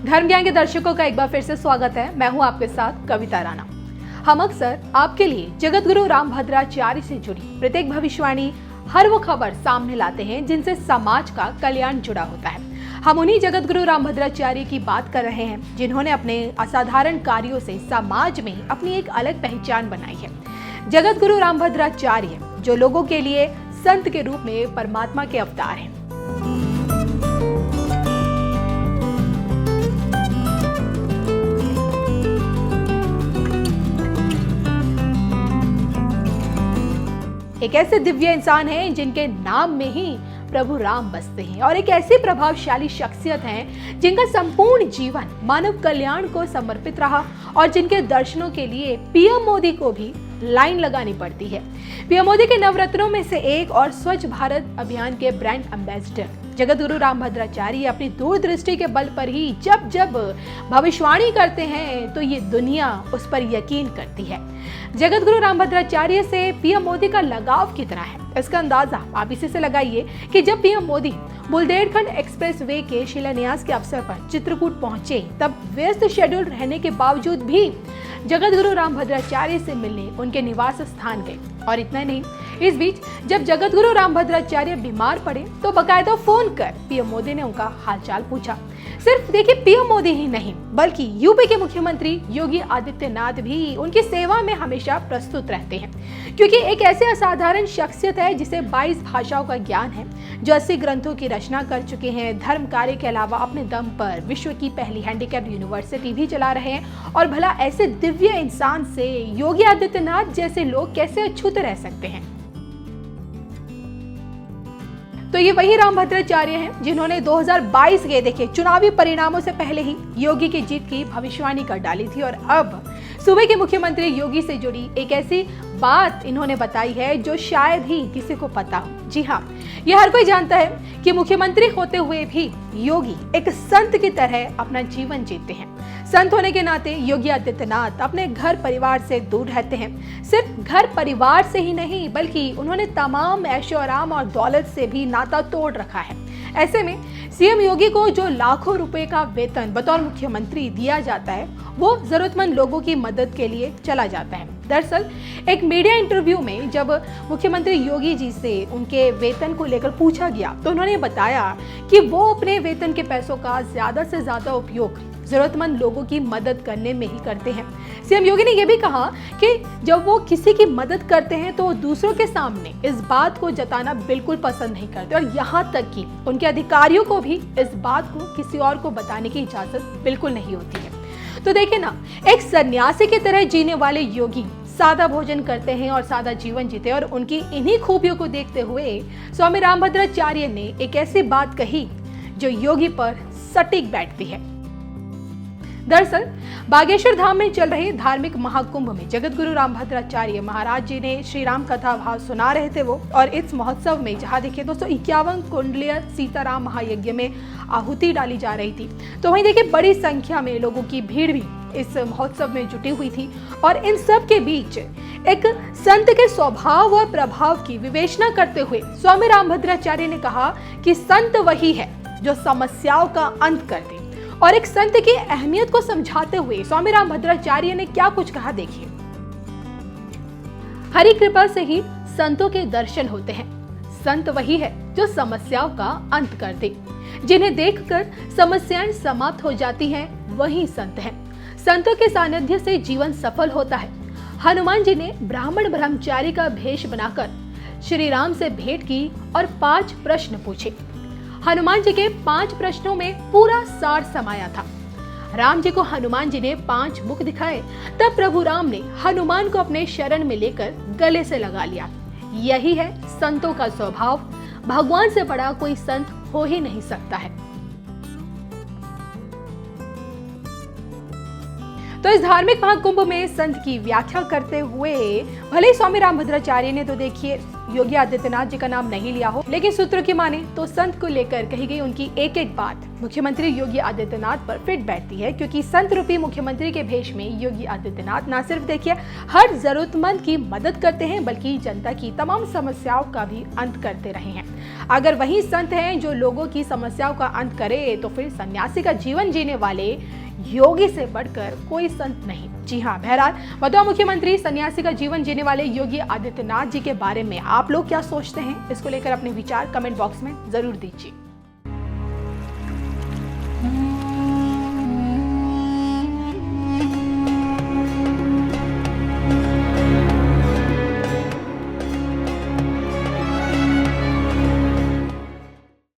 धर्म ज्ञान के दर्शकों का एक बार फिर से स्वागत है। मैं हूं आपके साथ कविता राणा। हम अक्सर आपके लिए जगत गुरु रामभद्राचार्य से जुड़ी प्रत्येक भविष्यवाणी, हर वो खबर सामने लाते हैं जिनसे समाज का कल्याण जुड़ा होता है। हम उन्हीं जगत गुरु रामभद्राचार्य की बात कर रहे हैं जिन्होंने अपने असाधारण कार्यों से समाज में अपनी एक अलग पहचान बनाई है। जगत गुरु रामभद्राचार्य जो लोगों के लिए संत के रूप में परमात्मा के अवतार हैं। एक ऐसे दिव्य इंसान हैं जिनके नाम में ही प्रभु राम बसते हैं और एक ऐसी प्रभावशाली शख्सियत हैं जिनका संपूर्ण जीवन मानव कल्याण को समर्पित रहा और जिनके दर्शनों के लिए पीएम मोदी को भी लाइन लगानी पड़ती है। पीएम मोदी के नवरत्नों में से एक और स्वच्छ भारत अभियान के ब्रांड एम्बेसडर जगत गुरु रामभद्राचार्य अपनी दूरदृष्टि के बल पर ही जब जब भविष्यवाणी करते हैं तो ये दुनिया उस पर यकीन करती है। जगत गुरु रामभद्राचार्य से पीएम मोदी का लगाव कितना है, इसका अंदाजा आप इसी से लगाइए कि जब PM Modi Bundelkhand express way के शिलान्यास के अवसर पर चित्रकूट पहुंचे तब व्यस्त शेड्यूल रहने के बावजूद भी जगत गुरु रामभद्राचार्य से मिलने उनके निवास स्थान गए। और इतना नहीं, इस बीच जब जगत गुरु रामभद्राचार्य बीमार पड़े तो बकायदा फोन कर पीएम मोदी ने उनका हालचाल पूछा। सिर्फ देखिए पीएम मोदी ही नहीं बल्कि यूपी के मुख्यमंत्री योगी आदित्यनाथ भी उनकी सेवा में हमेशा प्रस्तुत रहते हैं, क्योंकि एक ऐसे असाधारण शख्सियत है जिसे 22 भाषाओं का ज्ञान है, जो 80 ग्रंथों की रचना कर चुके हैं। धर्म कार्य के अलावा अपने दम पर विश्व की पहली हैंडीकैप्ड यूनिवर्सिटी भी चला रहे हैं। और भला ऐसे दिव्य इंसान से योगी आदित्यनाथ जैसे लोग कैसे अछूते रह सकते हैं। तो ये वही रामभद्राचार्य हैं जिन्होंने 2022 के देखिए चुनावी परिणामों से पहले ही योगी की जीत की भविष्यवाणी कर डाली थी और अब सूबे के मुख्यमंत्री योगी से जुड़ी एक ऐसी बात इन्होंने बताई है जो शायद ही किसी को पता हो। जी हाँ, ये हर कोई जानता है कि मुख्यमंत्री होते हुए भी योगी एक संत की तरह अपना जीवन जीते हैं। संत होने के नाते योगी आदित्यनाथ अपने घर परिवार से दूर रहते हैं। सिर्फ घर परिवार से ही नहीं बल्कि उन्होंने तमाम ऐशो आराम और दौलत से भी नाता तोड़ रखा है। ऐसे में सीएम योगी को जो लाखों रुपए का वेतन बतौर मुख्यमंत्री दिया जाता है वो जरूरतमंद लोगों की मदद के लिए चला जाता है। दरअसल एक मीडिया इंटरव्यू में जब मुख्यमंत्री योगी जी से उनके वेतन को लेकर पूछा गया तो उन्होंने बताया कि वो अपने वेतन के पैसों का ज्यादा से ज्यादा उपयोग जरूरतमंद लोगों की मदद करने में ही करते हैं। सीएम योगी ने यह भी कहा कि जब वो किसी की मदद करते हैं तो दूसरों के सामने इस बात को जताना बिल्कुल पसंद नहीं करते और यहाँ तक कि उनके अधिकारियों को भी इस बात को किसी और को बताने की इजाजत बिल्कुल नहीं होती है। तो देखिए ना, एक सन्यासी की तरह जीने वाले योगी सादा भोजन करते हैं और सादा जीवन जीते और उनकी इन्हीं खूबियों को देखते हुए स्वामी रामभद्राचार्य ने एक ऐसी बात कही जो योगी पर सटीक बैठती है। दरअसल बागेश्वर धाम में चल रहे धार्मिक महाकुंभ में जगत गुरु रामभद्राचार्य महाराज जी ने श्री राम कथा भाव सुना रहे थे वो। और इस महोत्सव में जहाँ देखिए 251 कुंडलीय सीताराम महायज्ञ में आहुति डाली जा रही थी, तो वहीं देखिए बड़ी संख्या में लोगों की भीड़ भी इस महोत्सव में जुटी हुई थी। और इन सब के बीच एक संत के स्वभाव और प्रभाव की विवेचना करते हुए स्वामी रामभद्राचार्य ने कहा कि संत वही है जो समस्याओं का अंत कर दे। और एक संत की अहमियत को समझाते हुए स्वामी रामभद्राचार्य ने क्या कुछ कहा, देखिए। हरि कृपा से ही संतों के दर्शन होते हैं। संत वही है जो समस्याओं का अंत कर दे। जिन्हें देखकर समस्याएं समाप्त हो जाती हैं, वही संत हैं। संतों के सानिध्य से जीवन सफल होता है। हनुमान जी ने ब्राह्मण ब्रह्मचारी का भेष बनाकर श्री राम से भेंट की और 5 प्रश्न पूछे। हनुमान जी के 5 प्रश्नों में पूरा सार समाया था। राम जी को हनुमान जी ने 5 मुख दिखाए, तब प्रभु राम ने हनुमान को अपने शरण में लेकर गले से लगा लिया। यही है संतों का स्वभाव। भगवान से बड़ा कोई संत हो ही नहीं सकता है। तो इस धार्मिक महाकुंभ में संत की व्याख्या करते हुए भले ही स्वामी रामभद्राचार्य ने तो देखिए योगी आदित्यनाथ जी का नाम नहीं लिया हो, लेकिन सूत्रों की माने तो संत को लेकर कही गई उनकी एक एक बात मुख्यमंत्री योगी आदित्यनाथ पर फिट बैठती है, क्योंकि संत रूपी मुख्यमंत्री के भेष में योगी आदित्यनाथ न सिर्फ देखिए हर जरूरतमंद की मदद करते हैं, बल्कि जनता की तमाम समस्याओं का भी अंत करते रहे हैं। अगर वही संत हैं जो लोगों की समस्याओं का अंत करे, तो फिर सन्यासी का जीवन जीने वाले योगी से बढ़कर कोई संत नहीं। जी हाँ, बहरहाल मथुरा मुख्यमंत्री सन्यासी का जीवन जीने वाले योगी आदित्यनाथ जी के बारे में आप लोग क्या सोचते हैं, इसको लेकर अपने विचार कमेंट बॉक्स में जरूर दीजिए।